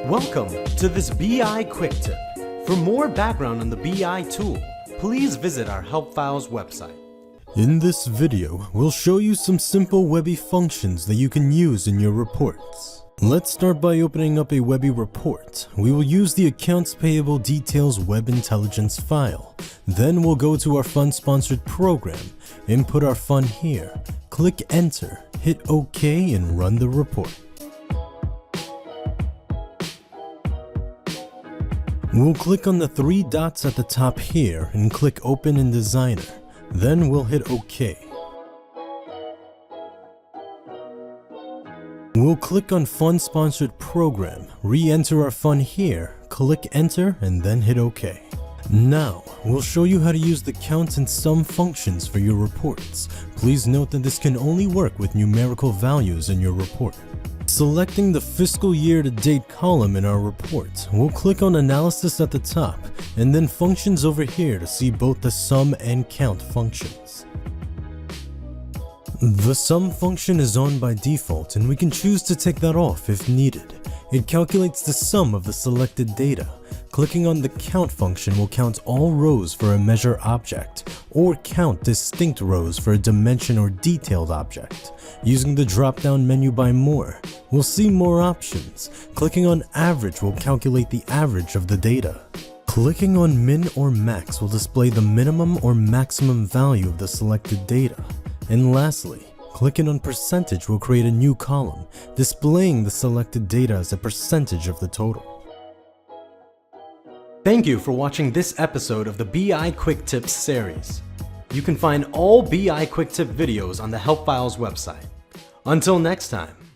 Welcome to this BI Quick Tip. For more background on the BI tool, please visit our Help Files website. In this video, we'll show you some simple Webi functions that you can use in your reports. Let's start by opening up a Webi report. We will use the Accounts Payable Details Web Intelligence file. Then we'll go to our fund sponsored program, input our fund here, click enter, hit OK and run the report. We'll click on the three dots at the top here and click Open in Designer. Then we'll hit OK. We'll click on Fund Sponsored Program, re-enter our fund here, click Enter, and then hit OK. Now, we'll show you how to use the count and sum functions for your reports. Please note that this can only work with numerical values in your report. Selecting the fiscal year to date column in our report, we'll click on Analysis at the top, and then Functions over here to see both the sum and count functions. The sum function is on by default, and we can choose to take that off if needed. It calculates the sum of the selected data. Clicking on the count function will count all rows for a measure object, or count distinct rows for a dimension or detailed object. Using the drop-down menu by More, we'll see more options. Clicking on Average will calculate the average of the data. Clicking on Min or Max will display the minimum or maximum value of the selected data. And lastly, clicking on Percentage will create a new column, displaying the selected data as a percentage of the total. Thank you for watching this episode of the BI Quick Tips series. You can find all BI Quick Tip videos on the Help Files website. Until next time.